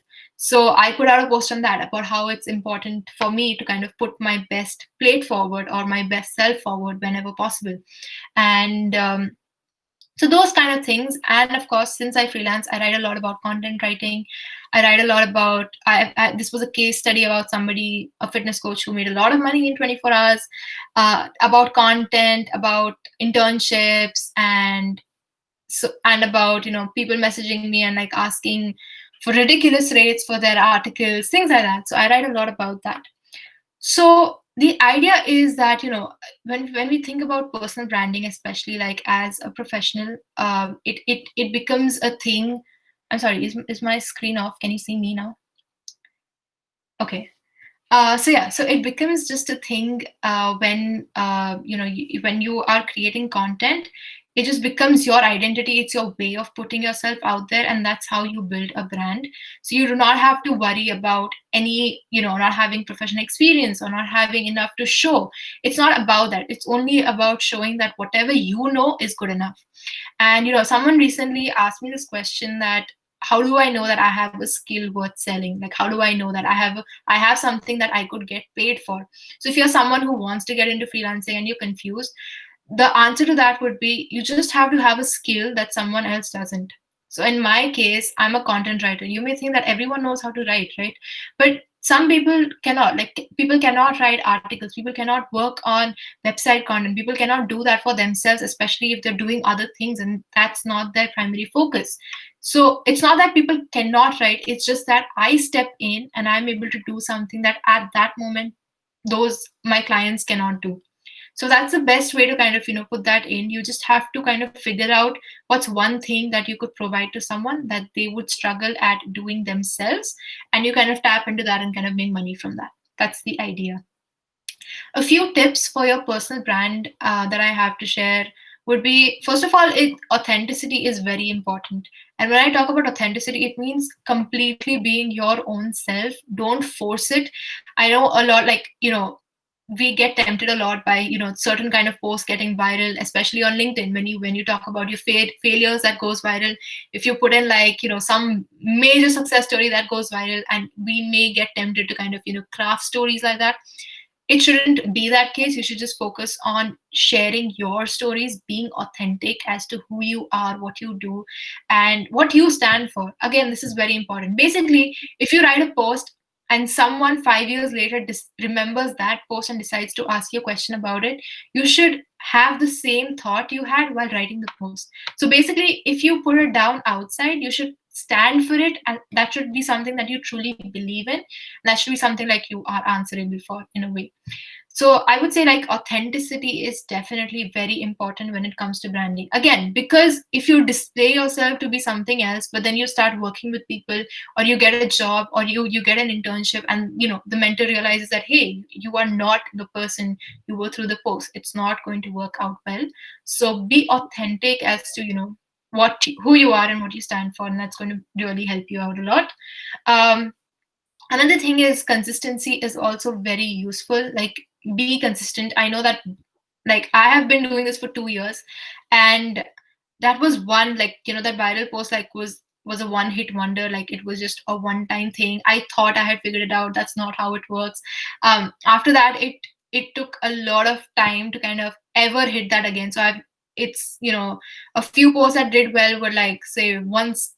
So I put out a post on that about how it's important for me to kind of put my best plate forward or my best self forward whenever possible. And so those kind of things. And of course, since I freelance, I write a lot about content writing. I write a lot about, this was a case study about somebody, a fitness coach who made a lot of money in 24 hours, about content, about internships, and about, people messaging me and like asking for ridiculous rates for their articles, things like that. So I write a lot about that. So the idea is that, when we think about personal branding, especially like as a professional, it becomes a thing. I'm sorry, is my screen off? Can you see me now? Okay. So it becomes just a thing when when you are creating content. It just becomes your identity. It's your way of putting yourself out there, and that's how you build a brand. So you do not have to worry about any, not having professional experience or not having enough to show. It's not about that. It's only about showing that whatever you know is good enough. And someone recently asked me this question, that how do I know that I have a skill worth selling? Like, how do I know that I have something that I could get paid for? So if you're someone who wants to get into freelancing and you're confused, the answer to that would be, you just have to have a skill that someone else doesn't. So in my case, I'm a content writer. You may think that everyone knows how to write, right? But some people cannot. Like, people cannot write articles, people cannot work on website content, people cannot do that for themselves, especially if they're doing other things and that's not their primary focus. So it's not that people cannot write, it's just that I step in and I'm able to do something that at that moment those my clients cannot do. So that's the best way to kind of put that in. You just have to kind of figure out what's one thing that you could provide to someone that they would struggle at doing themselves, and you kind of tap into that and kind of make money from that. That's the idea. A few tips for your personal brand that I have to share would be, first of all, authenticity is very important. And when I talk about authenticity, it means completely being your own self. Don't force it. I know a lot, like, we get tempted a lot by certain kind of posts getting viral, especially on LinkedIn. When you talk about your failures, that goes viral. If you put in, like, some major success story, that goes viral, and we may get tempted to kind of craft stories like that. It shouldn't be that case. You should just focus on sharing your stories, being authentic as to who you are, what you do, and what you stand for. Again, this is very important. Basically, if you write a post and someone 5 years later remembers that post and decides to ask you a question about it, you should have the same thought you had while writing the post. So basically, if you put it down outside, you should stand for it, and that should be something that you truly believe in. That should be something like you are answerable for, in a way. So I would say, like, authenticity is definitely very important when it comes to branding. Again, because if you display yourself to be something else, but then you start working with people, or you get a job, or you get an internship, and the mentor realizes that, hey, you are not the person you were through the post, it's not going to work out well. So be authentic as to who you are and what you stand for, and that's going to really help you out a lot. Another thing is, consistency is also very useful. Like, be consistent. I know that, like, I have been doing this for 2 years, and that was one, like, that viral post, like, was a one hit wonder. Like, it was just a one time thing. I thought I had figured it out. That's not how it works. After that, it took a lot of time to kind of ever hit that again. So it's a few posts that did well were, like, say, once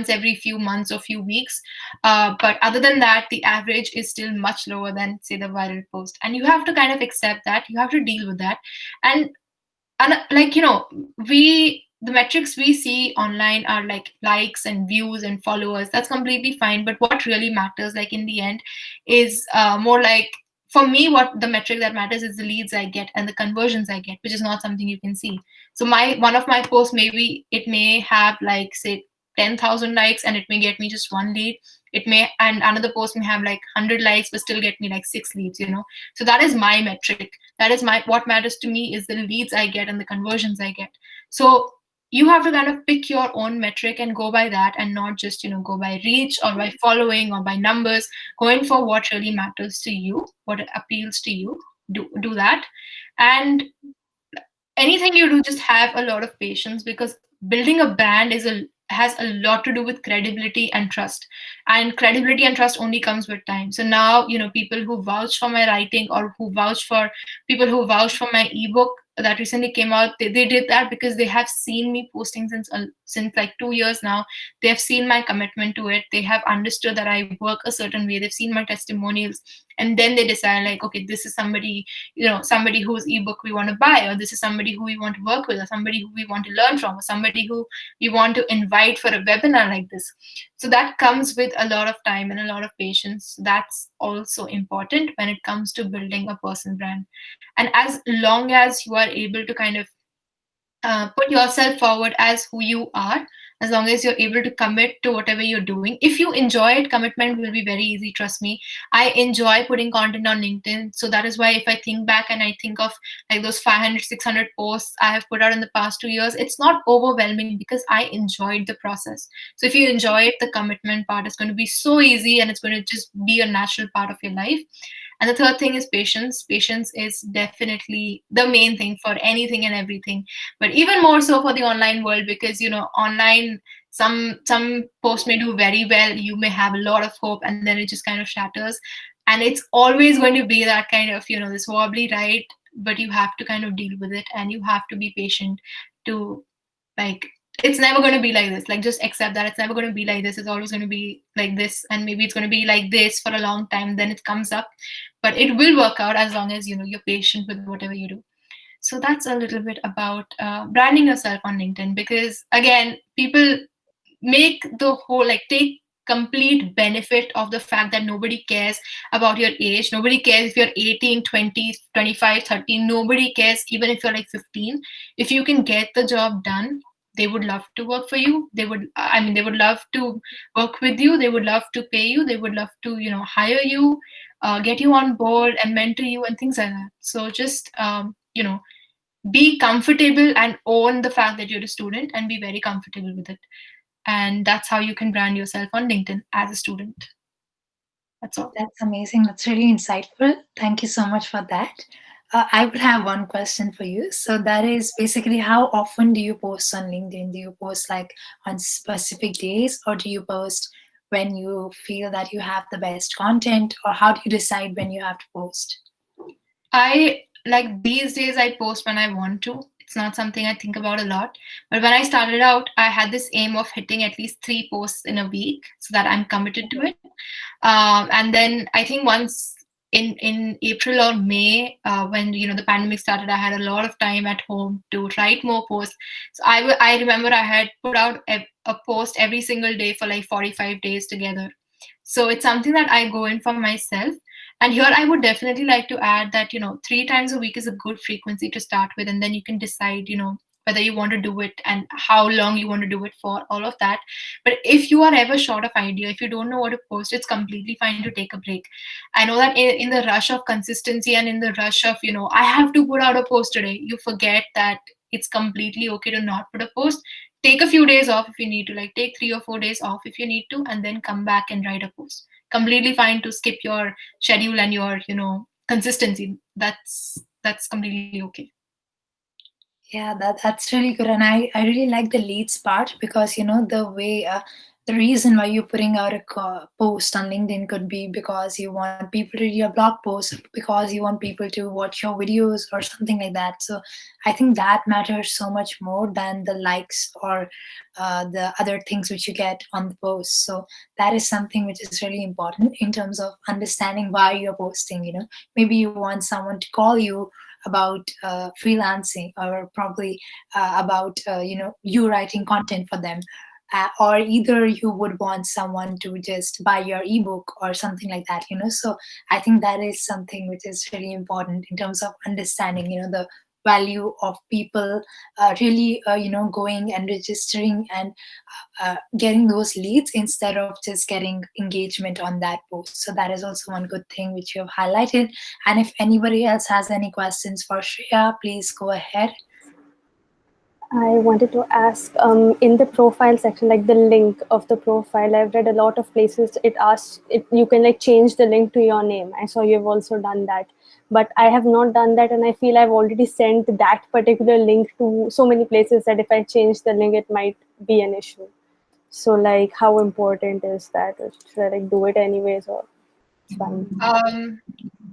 every few months or few weeks, but other than that, the average is still much lower than, say, the viral post, and you have to kind of accept that. You have to deal with that. And like, the metrics we see online are like likes and views and followers. That's completely fine, but what really matters, like, in the end, is more like, for me, what the metric that matters is the leads I get and the conversions I get, which is not something you can see. So one of my posts, maybe it may have, like, say, 10,000 likes, and it may get me just one lead. And another post may have like 100 likes but still get me like 6 leads. So that is my metric. That is what matters to me, is the leads I get and the conversions I get. So you have to kind of pick your own metric and go by that, and not just go by reach or by following or by numbers. Going for what really matters to you, what appeals to you. Do that. And anything you do, just have a lot of patience, because building a brand has a lot to do with credibility and trust. And credibility and trust only comes with time. So now, people who vouch for my writing, or people who vouch for my ebook that recently came out, they did that because they have seen me posting since like 2 years now. They have seen my commitment to it. They have understood that I work a certain way. They've seen my testimonials, and then they decide, like, okay, this is somebody whose ebook we want to buy, or this is somebody who we want to work with, or somebody who we want to learn from, or somebody who we want to invite for a webinar like this. So that comes with a lot of time and a lot of patience. That's also important when it comes to building a personal brand. And as long as you are able to kind of put yourself forward as who you are, as long as you're able to commit to whatever you're doing. If you enjoy it, commitment will be very easy, trust me. I enjoy putting content on LinkedIn, so that is why if I think back and I think of like those 500, 600 posts I have put out in the past 2 years, it's not overwhelming because I enjoyed the process. So if you enjoy it, the commitment part is going to be so easy and it's going to just be a natural part of your life. And the third thing is patience. Patience is definitely the main thing for anything and everything, but even more so for the online world, because online, some posts may do very well, you may have a lot of hope, and then it just kind of shatters. And it's always going to be that kind of this wobbly ride, but you have to kind of deal with it, and you have to be patient to, like, it's never going to be like this. Like, just accept that it's never going to be like this. It's always going to be like this, and maybe it's going to be like this for a long time, then it comes up. But it will work out as long as you're patient with whatever you do. So that's a little bit about branding yourself on LinkedIn, because again, people make the whole, like, take complete benefit of the fact that nobody cares about your age. Nobody cares if you're 18, 20, 25, 30. Nobody cares even if you're like 15. If you can get the job done, they would love to work for you. They would love to work with you. They would love to pay you. They would love to hire you, get you on board and mentor you and things like that. So just be comfortable and own the fact that you're a student, and be very comfortable with it. And that's how you can brand yourself on LinkedIn as a student. That's all. That's amazing. That's really insightful. Thank you so much for that. I would have one question for you. So that is basically, how often do you post on LinkedIn? Do you post like on specific days, or do you post when you feel that you have the best content, or how do you decide when you have to post? I like these days I post when I want to. It's not something I think about a lot. But when I started out, I had this aim of hitting at least 3 posts in a week so that I'm committed to it. And then I think once in April or May, when the pandemic started, I had a lot of time at home to write more posts. So I remember I had put out a post every single day for like 45 days together. So it's something that I go in for myself. And here I would definitely like to add that 3 times a week is a good frequency to start with, and then you can decide whether you want to do it and how long you want to do it for, all of that. But if you are ever short of idea, if you don't know what to post, it's completely fine to take a break. I know that in the rush of consistency and in the rush of I have to put out a post today, you forget that it's completely okay to not put a post. Take a few days off if you need to, like take 3 or 4 days off if you need to, and then come back and write a post. Completely fine to skip your schedule and your consistency. That's completely okay. Yeah, that's really good. And I really like the leads part, because the way the reason why you're putting out a post on LinkedIn could be because you want people to read your blog post, because you want people to watch your videos or something like that. So I think that matters so much more than the likes or the other things which you get on the post. So that is something which is really important in terms of understanding why you're posting. Maybe you want someone to call you about freelancing, or probably about you writing content for them, or either you would want someone to just buy your ebook or something like that. So I think that is something which is really important in terms of understanding the value of people really going and registering and getting those leads instead of just getting engagement on that post. So that is also one good thing which you have highlighted. And if anybody else has any questions for Shreya, please go ahead. I wanted to ask, in the profile section, like the link of the profile, I've read a lot of places it asks you can like change the link to your name. I saw you've also done that, but I have not done that, and I feel I've already sent that particular link to so many places that if I change the link, it might be an issue. So like, how important is that? Or should I like do it anyways, or it's fine?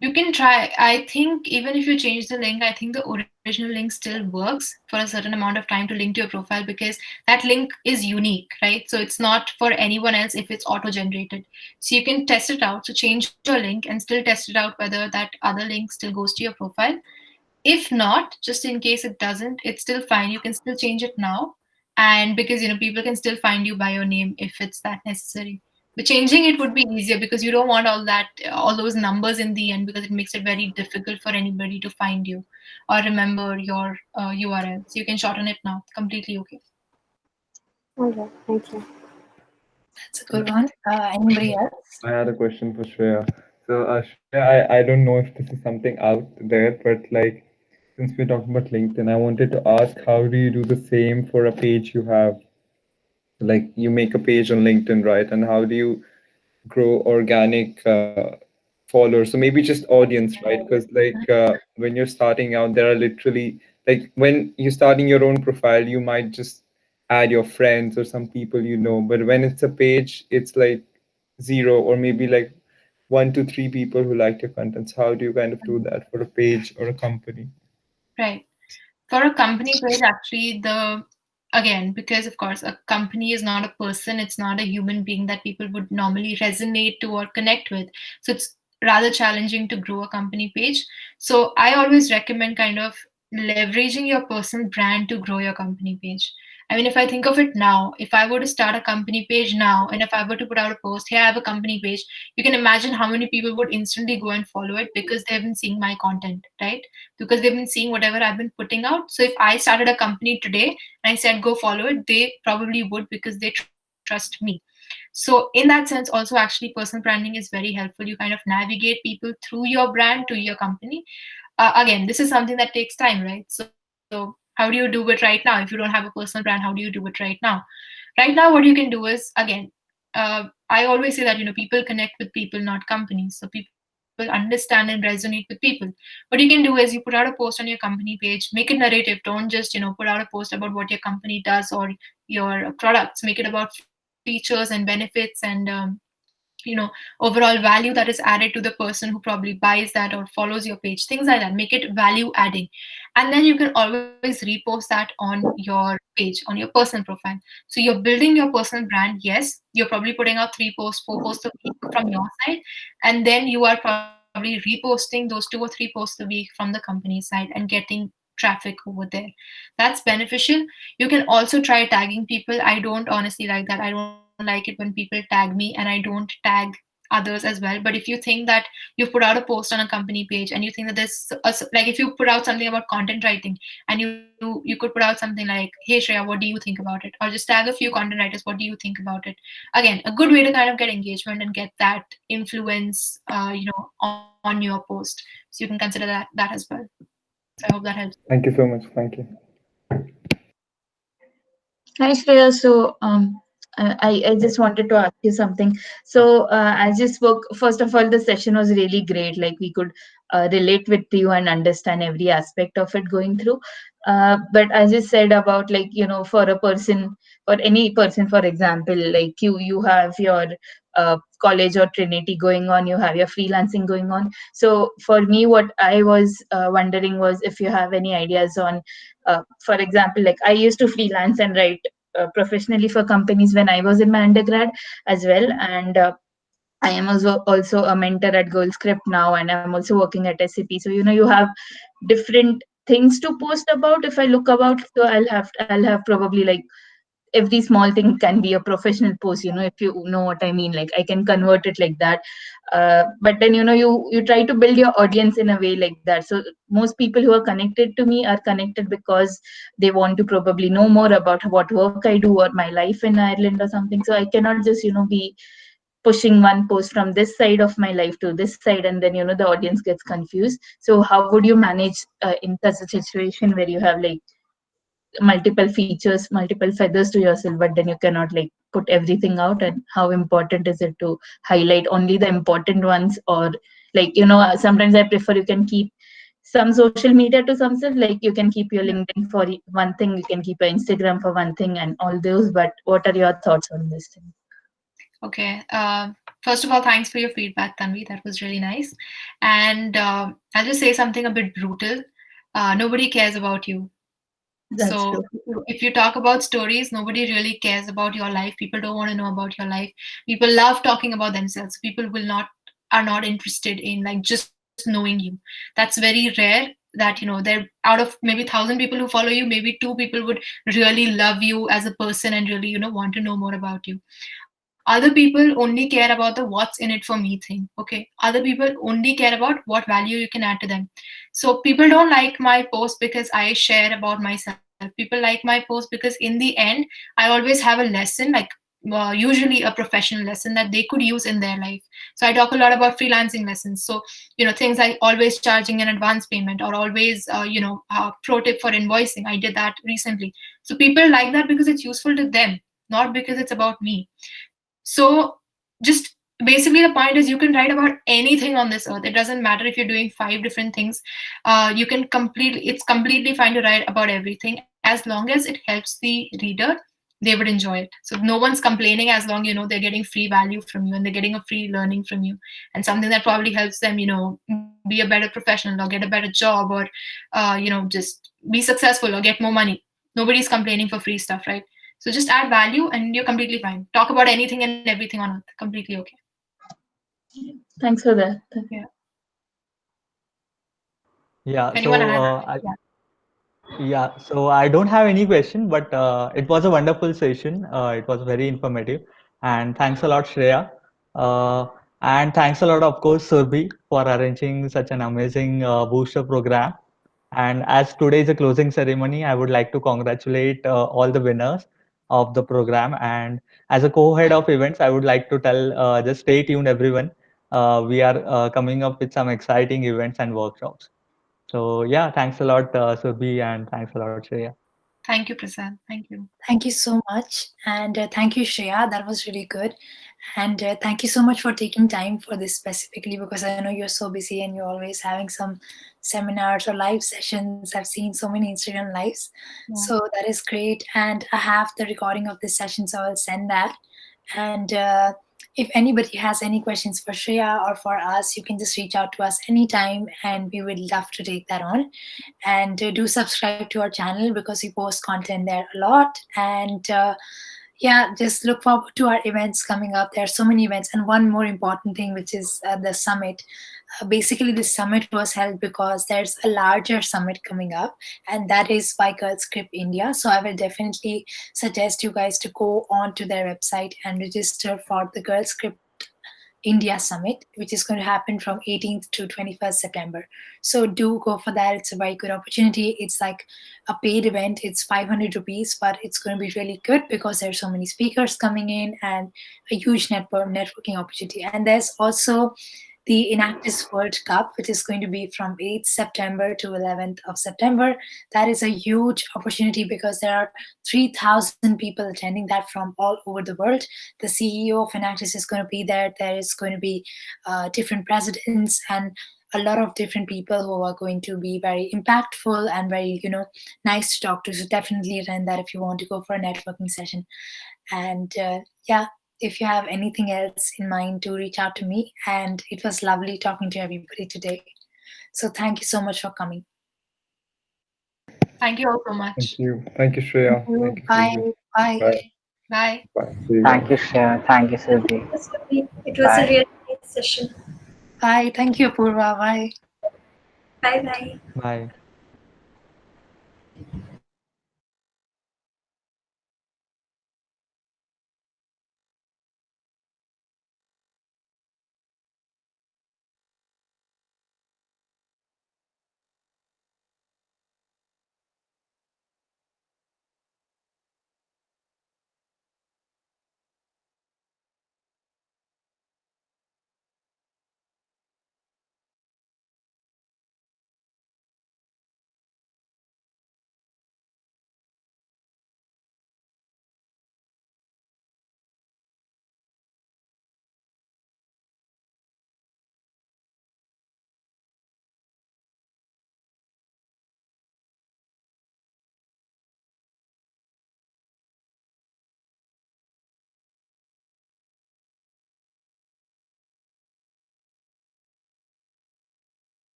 You can try. I think even if you change the link, I think the original link still works for a certain amount of time to link to your profile, because that link is unique, right? So it's not for anyone else if it's auto-generated. So you can test it out. So change your link and still test it out whether that other link still goes to your profile. If not, just in case it doesn't, it's still fine. You can still change it now. And because people can still find you by your name if it's that necessary. But changing it would be easier, because you don't want all those numbers in the end, because it makes it very difficult for anybody to find you or remember your URL. So you can shorten it now. Completely okay. All right, thank you. That's a good one. Anybody else? I had a question for Shreya. So, Shreya, I don't know if this is something out there, but like, since we're talking about LinkedIn, I wanted to ask, how do you do the same for a page you have? Like, you make a page on LinkedIn, right? And how do you grow organic followers? So maybe just audience, right? Because like when you're starting out, there are literally like when you're starting your own profile, you might just add your friends or some people you know. But when it's a page, it's like zero or maybe like one to three people who like your content. So how do you kind of do that for a page or a company? Right. For a company page, actually, again, because of course, a company is not a person, it's not a human being that people would normally resonate to or connect with. So it's rather challenging to grow a company page. So I always recommend kind of leveraging your personal brand to grow your company page. I mean, if I think of it now, if I were to start a company page now, and if I were to put out a post, hey, I have a company page, you can imagine how many people would instantly go and follow it because they've been seeing my content, right? Because they've been seeing whatever I've been putting out. So if I started a company today and I said go follow it, they probably would because they trust me. So in that sense, also actually personal branding is very helpful. You kind of navigate people through your brand to your company. Again, this is something that takes time, right? So how do you do it right now? If you don't have a personal brand, how do you do it right now? Right now, what you can do is, again, I always say that, people connect with people, not companies. So people understand and resonate with people. What you can do is you put out a post on your company page, make it narrative. Don't just, put out a post about what your company does or your products. Make it about features and benefits and overall value that is added to the person who probably buys that or follows your page, things like that. Make it value adding, and then you can always repost that on your page, on your personal profile. So you're building your personal brand. Yes, you're probably putting out 3 posts, 4 posts a week from your side, and then you are probably reposting those 2 or 3 posts a week from the company side and getting traffic over there. That's beneficial. You can also try tagging people. I don't honestly like that. I don't like it when people tag me, and I don't tag others as well. But if you think that you've put out a post on a company page and you think that like if you put out something about content writing and you could put out something like, hey Shreya, what do you think about it? Or just tag a few content writers, what do you think about it? Again, a good way to kind of get engagement and get that influence on your post. So you can consider that as well. So I hope that helps. Thank you so much. Thank you. Hi, Shreya. So, I just wanted to ask you something. So, as you spoke, first of all, the session was really great. Like, we could relate with you and understand every aspect of it going through. But as you said about, like, for a person, for any person, for example, like you have your college or Trinity going on, you have your freelancing going on. So, for me, what I was wondering was if you have any ideas on, for example, like I used to freelance and write professionally for companies when I was in my undergrad as well. And I am also a mentor at GirlScript now, and I'm also working at SAP. So you have different things to post about. If I look about, so I'll have probably like every small thing can be a professional post, if you know what I mean. Like I can convert it like that. But then you try to build your audience in a way like that. So most people who are connected to me are connected because they want to probably know more about what work I do or my life in Ireland or something. So I cannot just be pushing one post from this side of my life to this side, and then the audience gets confused. So how would you manage in such a situation where you have like multiple features, multiple feathers to yourself, but then you cannot like put everything out? And how important is it to highlight only the important ones? Or like sometimes I prefer you can keep some social media to some stuff, like you can keep your LinkedIn for one thing, you can keep your Instagram for one thing and all those. But what are your thoughts on this thing? Okay. First of all, thanks for your feedback, Tanvi. That was really nice. And I'll just say something a bit brutal. Nobody cares about you. That's So true. if you talk about stories, nobody really cares about your life. People don't want to know about your life. People love talking about themselves. People are not interested in like just knowing you. That's very rare that there out of maybe 1,000 people who follow you, maybe 2 people would really love you as a person and really want to know more about you. Other people only care about the what's in it for me thing. Okay, other people only care about what value you can add to them. So people don't like my post because I share about myself. People like my post because in the end, I always have a lesson, like usually a professional lesson that they could use in their life. So I talk a lot about freelancing lessons. So, things like always charging an advance payment, or always, pro tip for invoicing. I did that recently. So people like that because it's useful to them, not because it's about me. So just basically the point is you can write about anything on this earth. It doesn't matter if you're doing 5 different things. It's completely fine to write about everything as long as it helps the reader. They would enjoy it. So no one's complaining as long they're getting free value from you and they're getting a free learning from you, and something that probably helps them be a better professional or get a better job, or just be successful or get more money. Nobody's complaining for free stuff, right? So just add value and you're completely fine. Talk about anything and everything on earth. Completely okay. Thanks for that. Yeah. Yeah. Anyone So I don't have any question, but it was a wonderful session. It was very informative, and thanks a lot, Shreya. Uh, and thanks a lot, of course, Surbhi, for arranging such an amazing booster program. And as today is a closing ceremony, I would like to congratulate all the winners of the program. And as a co-head of events, I would like to tell, just stay tuned, everyone. We are coming up with some exciting events and workshops. So yeah, thanks a lot, Surbhi, and thanks a lot, Shreya. Thank you, Prasad. Thank you. Thank you so much. And thank you, Shreya. That was really good. And thank you so much for taking time for this specifically, because I know you're so busy and you're always having some seminars or live sessions. I've seen so many Instagram lives. Yeah. So that is great. And I have the recording of this session, so I'll send that. And if anybody has any questions for Shreya or for us, you can just reach out to us anytime and we would love to take that on. And do subscribe to our channel because we post content there a lot. And yeah, just look forward to our events coming up. There are so many events, and one more important thing, which is the summit. Basically, this summit was held because there's a larger summit coming up, and that is by GirlScript India. So I will definitely suggest you guys to go on to their website and register for the GirlScript India Summit, which is going to happen from 18th to 21st September. So do go for that. It's a very good opportunity. It's like a paid event. It's 500 rupees, but it's going to be really good because there's so many speakers coming in and a huge networking opportunity. And there's also the Enactus World Cup, which is going to be from 8th September to 11th of September. That is a huge opportunity because there are 3,000 people attending that from all over the world. The CEO of Enactus is going to be there. There is going to be different presidents and a lot of different people who are going to be very impactful and very, nice to talk to. So definitely attend that if you want to go for a networking session. And yeah, if you have anything else in mind, to reach out to me. And it was lovely talking to everybody today. So thank you so much for coming. Thank you all so much. Thank you. Thank you, Shreya. Thank you, Bye. Surbhi. Bye. Bye. Bye. Bye. See you Thank guys. you, Shreya. Thank you, Surbhi. It was Bye. a really nice session. Bye. Thank you, Purva. Bye. Bye bye. Bye.